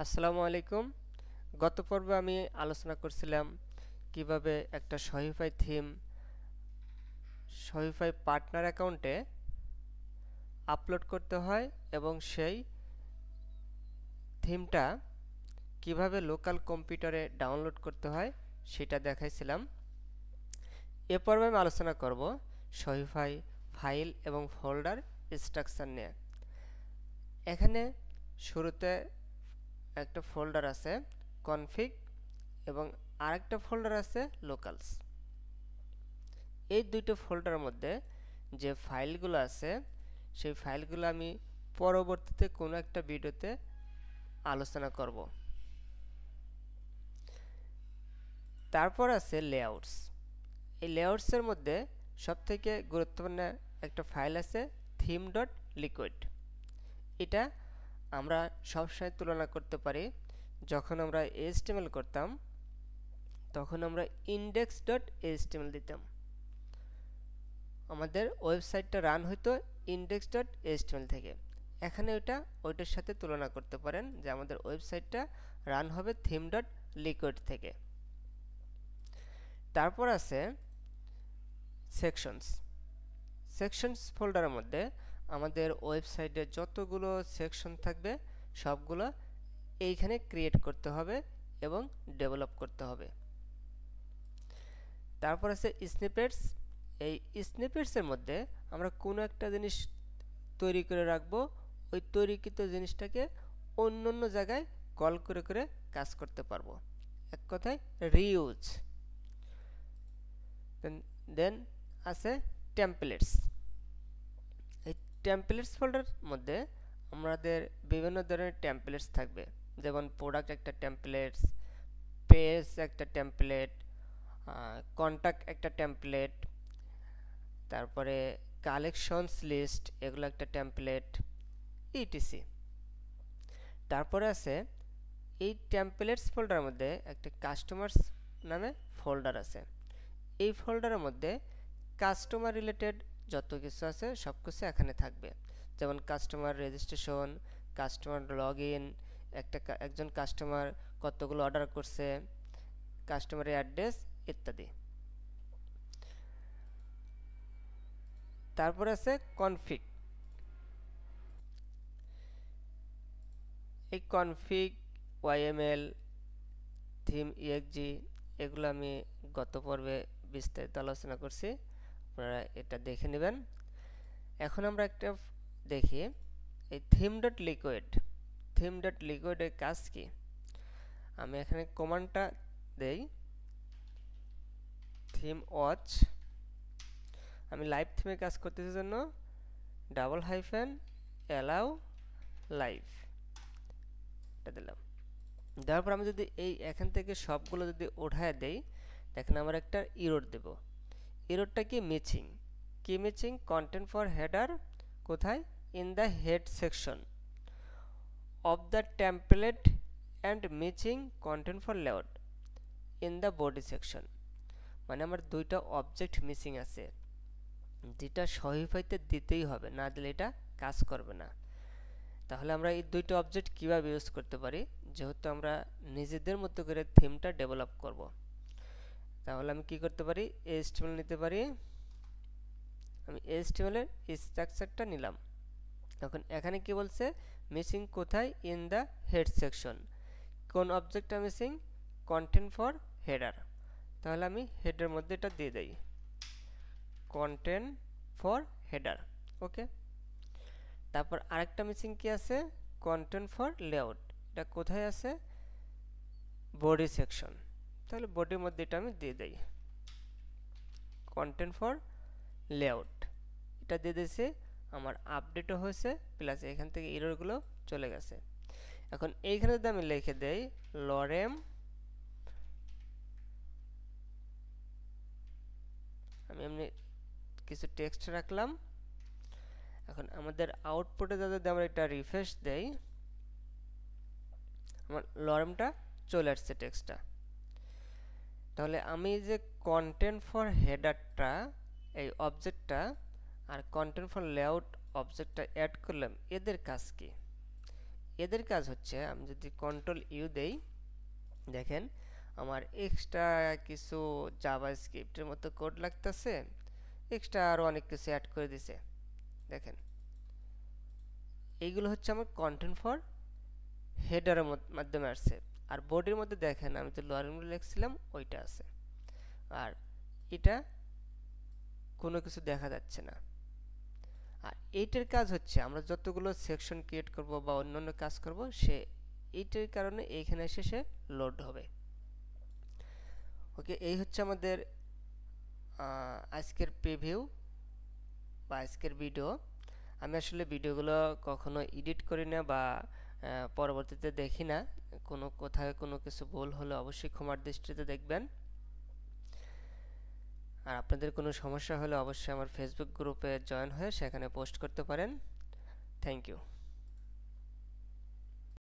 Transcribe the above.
আসসালামু আলাইকুম। গত পর্বে আমি আলোচনা করছিলাম কিভাবে একটা শপিফাই থিম শপিফাই পার্টনার অ্যাকাউন্টে আপলোড করতে হয় এবং সেই থিমটা কিভাবে লোকাল কম্পিউটারে ডাউনলোড করতে হয় সেটা দেখাইছিলাম। এ পর্বে আমি আলোচনা করব শপিফাই ফাইল এবং ফোল্ডার স্ট্রাকচার নিয়ে। এখানে শুরুতে একটা ফোল্ডার আছে কনফিগ এবং আরেকটা ফোল্ডার আছে লোকালস। এই দুটো ফোল্ডারের মধ্যে যে ফাইলগুলো আছে সেই ফাইলগুলো আমি পরবর্তীতে কোনো একটা ভিডিওতে আলোচনা করব। তারপর আছে লেআউটস। এই লেআউটসের মধ্যে সবথেকে গুরুত্বপূর্ণ একটা ফাইল আছে theme.liquid। এটা আমরা সবসময় তুলনা করতে পারি। যখন আমরা HTML করতাম তখন আমরা index.html দিতাম, আমাদের ওয়েবসাইটটা রান হইতো index.html থেকে। এখানে ওইটার সাথে তুলনা করতে পারেন যে আমাদের ওয়েবসাইটটা রান হবে theme.liquid থেকে। তারপর আছে সেকশনস ফোল্ডারের মধ্যে আমাদের ওয়েবসাইটে যতগুলো সেকশন থাকবে সবগুলো এইখানে ক্রিয়েট করতে হবে এবং ডেভেলপ করতে হবে। তারপর আছে স্নিপেটস। এই স্নিপেটসের মধ্যে আমরা কোনো একটা জিনিস তৈরি করে রাখবো, ওই তৈরিকৃত জিনিসটাকে অন্য অন্য জায়গায় কল করে করে কাজ করতে পারবো, এক কথায় রিইউজ। দেন আছে টেমপ্লেটস। এই টেমপ্লেটস ফোল্ডার মধ্যে আমাদের বিভিন্ন ধরনের টেমপ্লেটস থাকবে, যেমন প্রোডাক্ট একটা টেমপ্লেটস, পেজ একটা টেমপ্লেট, কন্ট্যাক্ট একটা টেমপ্লেট, তারপরে কালেকশনস লিস্ট এগুলো একটা টেমপ্লেট, ইটিসি। তারপরে আছে এই টেমপ্লেটস ফোল্ডারের মধ্যে একটা কাস্টমার্স নামে ফোল্ডার আছে। এই ফোল্ডারের মধ্যে কাস্টমার রিলেটেড যত কিছু আছে সব কিছু এখানে থাকবে, যেমন customer registration, customer log in, একজন কাস্টমার কতগুলো অর্ডার করছে, কাস্টমারের অ্যাড্রেস ইত্যাদি। তারপর আছে কনফিগ। এই কনফিগ, ওয়াইএমএল, থিম ইএক্সজি এগুলো আমি গত পর্বে বিস্তারিত আলোচনা করছি, আপনারা এটা দেখে নেবেন। এখন আমরা একটা দেখি এই theme.liquid এর কাজ কি। আমি এখানে কমান্ডটা দেই থিম ওয়াচ। আমি লাইভ থিমে কাজ করতেছি জন্য $allow লাইভ এটা দিলাম। দেওয়ার পর আমি যদি এখান থেকে সবগুলো যদি উঠায় দেই, দেখেন আমরা একটা ইরর দেব। ইররটা কি মিচিং কন্টেন্ট ফর হেডার কোথায়, in the head section of the template and missing content for layout in the body section. মানে আমার দুইটা অবজেক্ট মিসিং আছে, যেটা শপিফাইতে দিতেই হবে, না দিলে এটা কাজ করবে না। তাহলে আমরা এই দুইটা অবজেক্ট কিভাবে ইউজ করতে পারি, যেহেতু আমরা নিজেদের মতো করে থিমটা ডেভেলপ করব, তাহলে আমি কি করতে পারি, HTML নিতে পারি। আমি HTML এর স্ট্রাকচারটা নিলাম। এখন এখানে কি বলছে, মিসিং কোথায়, ইন দ্য হেড সেকশন। কোন অবজেক্টটা মিসিং, কন্টেন্ট ফর হেডার। তাহলে আমি হেডের মধ্যে এটা দিয়ে দেই, কন্টেন্ট ফর হেডার। ওকে। তারপর আরেকটা মিসিং কি আছে, কন্টেন্ট ফর লেআউট। এটা কোথায় আছে, বডি সেকশন। তাহলে বডির মধ্যে এটা আমি দিয়ে দেই, কন্টেন্ট ফর লেআউট। এটা দিয়ে দিয়েছি, আমার আপডেটও হয়েছে, প্লাস এখান থেকে এররগুলো চলে গেছে। এখন এইখানে যদি আমি লিখে দেই লরেম, আমি এমনি কিছু টেক্সট রাখলাম। এখন আমাদের আউটপুটে যদি আমরা এটা রিফ্রেশ দেই, আমার লরেমটা চলে আসছে টেক্সটটা। তাহলে আমি যে কন্টেন্ট ফর হেডারটা এই অবজেক্টটা আর কন্টেন্ট ফর লেআউট অবজেক্টটা অ্যাড করলাম, এদের কাজ কি, এদের কাজ হচ্ছে আমি যদি কন্ট্রোল ইউ দেই, দেখেন আমার এক্সট্রা কিছু জাভাস্ক্রিপ্টের মতো কোড লাগতেছে, এক্সট্রা আরও অনেক কিছু অ্যাড করে দিছে। দেখেন এইগুলো হচ্ছে আমার কন্টেন্ট ফর হেডারের মাধ্যমে আসছে। আর বডির মধ্যে দেখেন আমি তো লোয়ার লিখছিলাম ওইটা আছে, আর এটা কোনো কিছু দেখা যাচ্ছে না। আর এইটার কাজ হচ্ছে আমরা যতগুলো সেকশন ক্রিয়েট করব বা অন্যান্য কাজ করব, এইটার কারণে এইখানে এসে সে লোড হবে। ওকে, এই হচ্ছে আমাদের আজকের প্রিভিউ বা আজকের ভিডিও। আমি আসলে ভিডিওগুলো কখনো এডিট করি না বা পরবর্তীতে দেখি না, কোথায় কোনো কিছু ভুল হলে অবশ্যই ক্ষমার দৃষ্টিতে দেখবেন। আর আপনাদের কোনো সমস্যা হলে অবশ্যই আমার ফেসবুক গ্রুপে জয়েন হয়ে সেখানে পোস্ট করতে পারেন। Thank you.